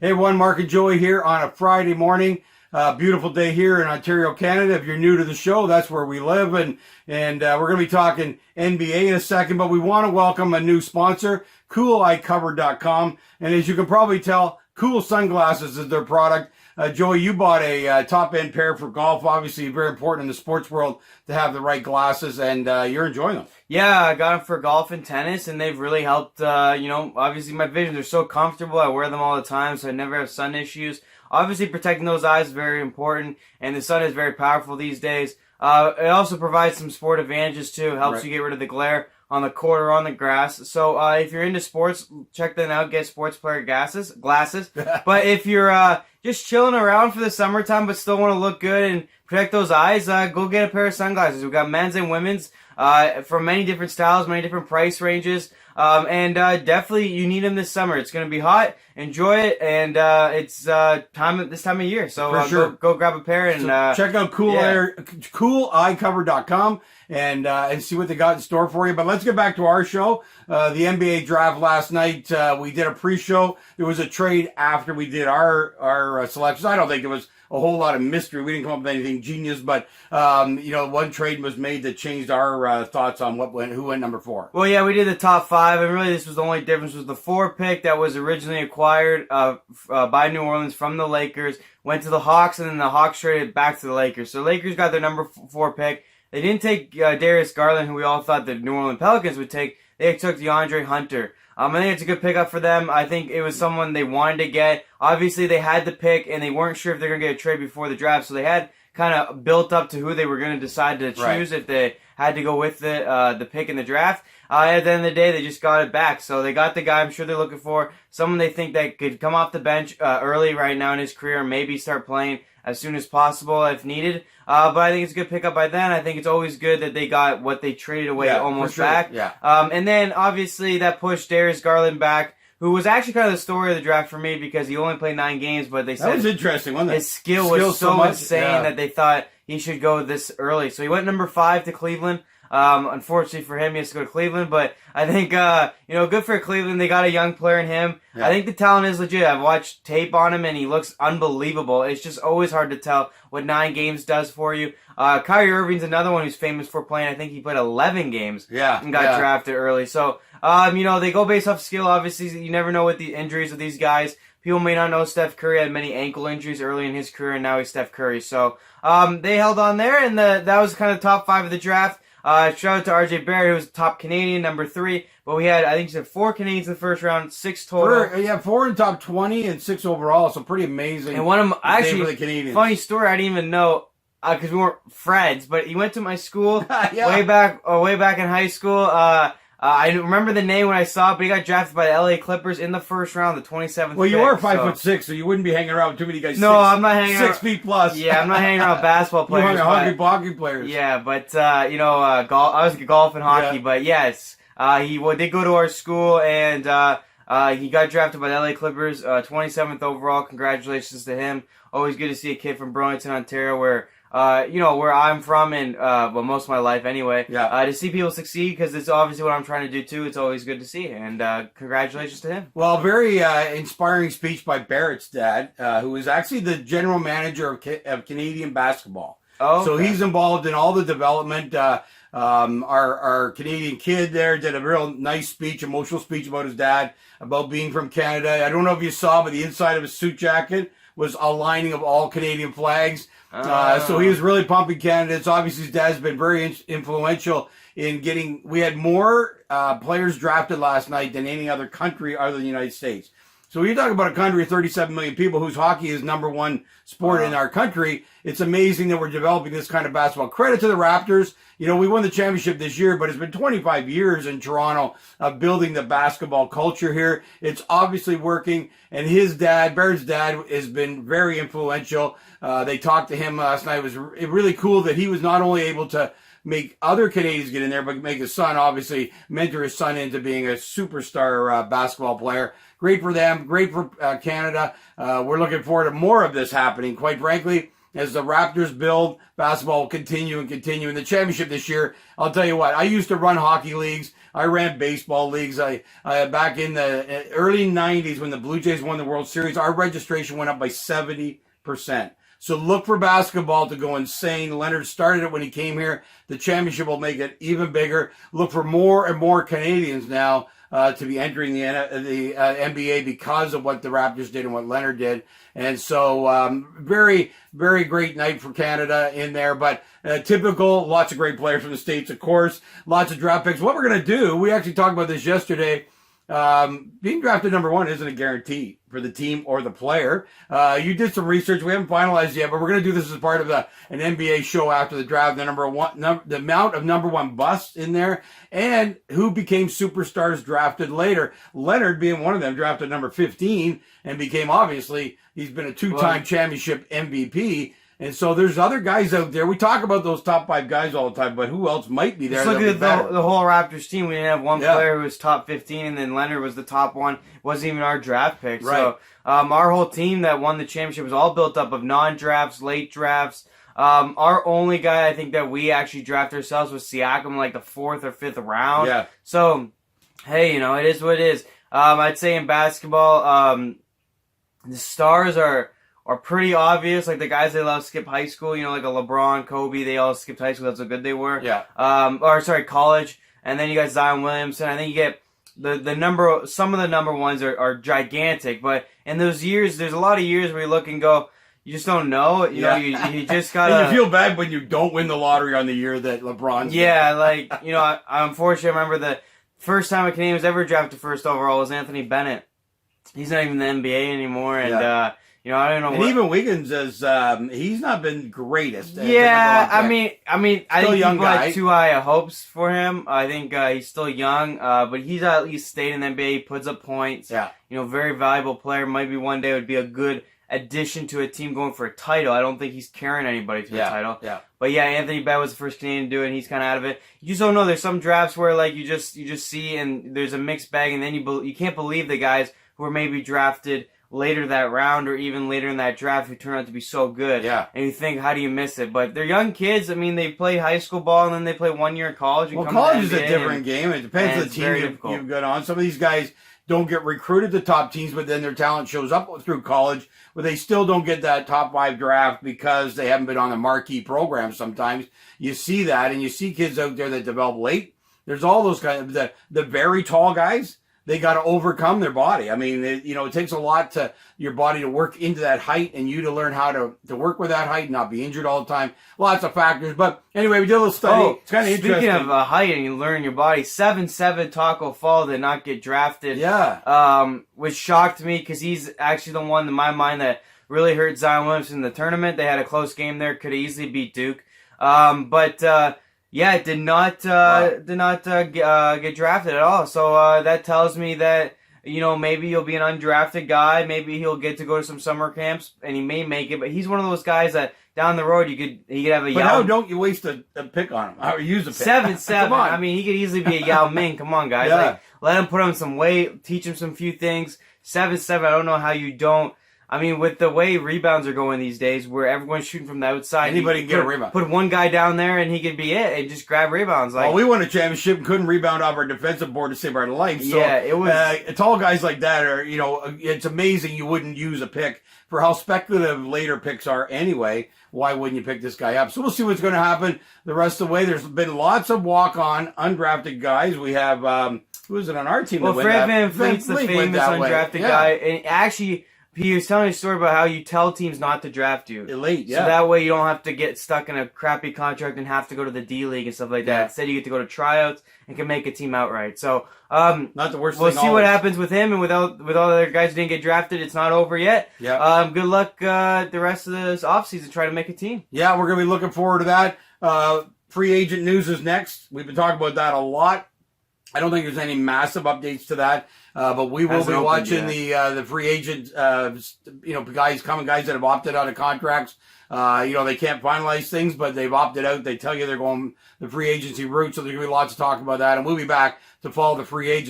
Hey everyone, Mark and Joey here on a Friday morning. Beautiful day here in Ontario, Canada. If you're new to the show, that's where we live, and we're going to be talking NBA in a second. But we want to welcome a new sponsor, CoolEyeCover.com, and as you can probably tell, Cool Sunglasses is their product. Joey, you bought a top-end pair for golf. Obviously, very important in the sports world to have the right glasses, and you're enjoying them. Yeah, I got them for golf and tennis, and they've really helped, obviously my vision. They're so comfortable. I wear them all the time, so I never have sun issues. Obviously, protecting those eyes is very important, and the sun is very powerful these days. It also provides some sport advantages, too. It helps you get rid of the glare on the court or on the grass. So if you're into sports, check them out. Get sports player glasses. But if you're just chilling around for the summertime but still want to look good and protect those eyes, go get a pair of sunglasses. We've got men's and women's from many different styles, many different price ranges. And definitely you need them this summer. It's going to be hot. Enjoy it. And it's this time of year. So For sure. go grab a pair and check out CoolEyeCover.com and see what they got in store for you. But let's get back to our show. The NBA draft last night. We did a pre-show. There was a trade after we did our selections. I don't think there was a whole lot of mystery. We didn't come up with anything genius, but one trade was made that changed our thoughts on who went number 4. Well, yeah, we did the top 5, and really this was the only difference was the 4 pick that was originally acquired by New Orleans from the Lakers, went to the Hawks, and then the Hawks traded back to the Lakers. So Lakers got their number 4 pick. They didn't take Darius Garland, who we all thought the New Orleans Pelicans would take. They took DeAndre Hunter. I think it's a good pickup for them. I think it was someone they wanted to get. Obviously, they had the pick, and they weren't sure if they're going to get a trade before the draft, so they had kind of built up to who they were going to decide to choose if they had to go with the pick in the draft. At the end of the day, they just got it back. So they got the guy I'm sure they're looking for, someone they think that could come off the bench early right now in his career and maybe start playing as soon as possible if needed. But I think it's a good pickup by then. I think it's always good that they got what they traded away almost back. Yeah. And then, obviously, that pushed Darius Garland back, who was actually kind of the story of the draft for me because he only played 9 games, but they said that was interesting, wasn't it? His skill was so insane that they thought he should go this early. So he went number 5 to Cleveland. Unfortunately for him, he has to go to Cleveland, but I think, good for Cleveland. They got a young player in him. Yeah. I think the talent is legit. I've watched tape on him and he looks unbelievable. It's just always hard to tell what 9 games does for you. Kyrie Irving's another one who's famous for playing. I think he played 11 games and got drafted early. So, they go based off skill. Obviously, you never know what the injuries of these guys. People may not know Steph Curry had many ankle injuries early in his career, and now he's Steph Curry. So, they held on there, and that was kind of the top 5 of the draft. Shout out to RJ Barrett, who was top Canadian, number 3. But we had, I think you said 4 Canadians in the first round, 6 total. 4 in top 20 and 6 overall, so pretty amazing. And one of them, actually, for the Canadians. Funny story, I didn't even know, because we weren't friends, but he went to my school way back in high school. I remember the name when I saw it, but he got drafted by the LA Clippers in the first round, the 27th Well, you pick, are 5'6", so you wouldn't be hanging around with too many guys. No, I'm not hanging 6 feet plus. Yeah, I'm not hanging around basketball players. You're hungry hockey players. Yeah, but golf. I was golf and hockey, but yes, he did go to our school, and he got drafted by the LA Clippers, 27th overall. Congratulations to him. Always good to see a kid from Burlington, Ontario, where I'm from, and most of my life anyway. Yeah. To see people succeed, because it's obviously what I'm trying to do too. It's always good to see, and congratulations to him. Well, very inspiring speech by Barrett's dad, who is actually the general manager of Canadian basketball. Oh, okay. So he's involved in all the development. Our Canadian kid there did a real nice speech, emotional speech about his dad, about being from Canada. I don't know if you saw, but the inside of his suit jacket was a lining of all Canadian flags. So he was really pumping candidates. Obviously, his dad's been very influential in getting. We had more players drafted last night than any other country other than the United States. So when you talk about a country of 37 million people whose hockey is number 1 sport in our country, it's amazing that we're developing this kind of basketball. Credit to the Raptors. We won the championship this year, but it's been 25 years in Toronto of building the basketball culture here. It's obviously working, and his dad, Barrett's dad, has been very influential. They talked to him last night. It was really cool that he was not only able to make other Canadians get in there, but make his son, obviously, mentor his son into being a superstar basketball player. Great for them. Great for Canada. We're looking forward to more of this happening. Quite frankly, as the Raptors build, basketball will continue and continue. In the championship this year, I'll tell you what, I used to run hockey leagues. I ran baseball leagues. I back in the early 90s when the Blue Jays won the World Series, our registration went up by 70%. So look for basketball to go insane. Leonard started it when he came here. The championship will make it even bigger. Look for more and more Canadians now to be entering the NBA because of what the Raptors did and what Leonard did. And so very, very great night for Canada in there. But typical, lots of great players from the States, of course. Lots of draft picks. What we're going to do, we actually talked about this yesterday. Being drafted number one isn't a guarantee for the team or the player. You did some research. We haven't finalized yet, but we're going to do this as part of an NBA show after the draft. The the amount of number one busts in there and who became superstars drafted later. Leonard being one of them, drafted number 15 and became, obviously, he's been a two-time championship MVP. And so there's other guys out there. We talk about those top 5 guys all the time, but who else might be there? Just look at the whole Raptors team. We didn't have one player who was top 15, and then Leonard was the top one. Wasn't even our draft pick. Right. So our whole team that won the championship was all built up of non-drafts, late drafts. Our only guy I think that we actually drafted ourselves was Siakam, like the 4th or 5th round. Yeah. So, hey, it is what it is. I'd say in basketball, the stars are pretty obvious. Like the guys they love skip high school, like a LeBron, Kobe, they all skipped high school. That's how good they were. Yeah. College. And then you got Zion Williamson. I think you get some of the number ones are gigantic. But in those years, there's a lot of years where you look and go, you just don't know. You know, you just gotta. And you feel bad when you don't win the lottery on the year that LeBron's. Yeah, like, I unfortunately remember the first time a Canadian was ever drafted first overall was Anthony Bennett. He's not even in the NBA anymore, and I don't know. And even Wiggins he's not been greatest. Yeah, I mean, I think young people guy. had too high hopes for him. I think he's still young, but he's at least stayed in the NBA. He puts up points. Yeah, very valuable player. Maybe one day would be a good addition to a team going for a title. I don't think he's carrying anybody to a title. Yeah. But yeah, Anthony Bennett was the first Canadian to do it, and he's kind of out of it. You just don't know. There's some drafts where like you just see, and there's a mixed bag, and then you can't believe the guys who were maybe drafted later that round or even later in that draft who turn out to be so good. Yeah. And you think, how do you miss it? But they're young kids. I mean, they play high school ball and then they play 1 year in college. Well, college is a different game. It depends on the team you've got on. Some of these guys don't get recruited to top teams, but then their talent shows up through college, but they still don't get that top 5 draft because they haven't been on a marquee program sometimes. You see that, and you see kids out there that develop late. There's all those guys, the very tall guys. They got to overcome their body. I mean, it takes a lot to your body to work into that height and you to learn how to work with that height and not be injured all the time. Lots of factors. But anyway, we did a little study. It's kind of interesting. Speaking of height and you learn your body, 7'7" Taco Fall did not get drafted. Yeah. Which shocked me because he's actually the one in my mind that really hurt Zion Williamson in the tournament. They had a close game there. Could have easily beat Duke. Yeah, it did not get drafted at all. So that tells me that maybe he'll be an undrafted guy. Maybe he'll get to go to some summer camps, and he may make it. But he's one of those guys that down the road he could have a. But how don't you waste a pick on him? How use a pick? 7'7". I mean, he could easily be a Yao Ming. Come on, guys. Yeah. Like, let him put on some weight, teach him some few things. 7'7". I don't know how you don't. I mean, with the way rebounds are going these days, where everyone's shooting from the outside, anybody can get a rebound. Put one guy down there, and he could be it, and just grab rebounds. Like, well, we won a championship and couldn't rebound off our defensive board to save our life. So, yeah, it was. Tall guys like that are, it's amazing you wouldn't use a pick for how speculative later picks are anyway. Why wouldn't you pick this guy up? So we'll see what's going to happen the rest of the way. There's been lots of walk-on undrafted guys. We have who is it on our team? Well, Fred VanVleet's the famous undrafted guy, and actually. He was telling a story about how you tell teams not to draft you. Elite, yeah. So that way you don't have to get stuck in a crappy contract and have to go to the D-League and stuff like that. Instead, you get to go to tryouts and can make a team outright. So, not the worst thing. We'll see what happens with him and with all the other guys who didn't get drafted. It's not over yet. Yeah. Good luck the rest of this offseason trying to make a team. Yeah, we're going to be looking forward to that. Free agent news is next. We've been talking about that a lot. I don't think there's any massive updates to that. But we will be watching the free agent, guys that have opted out of contracts. They can't finalize things, but they've opted out. They tell you they're going the free agency route, so there's going to be lots of talk about that. And we'll be back to follow the free agents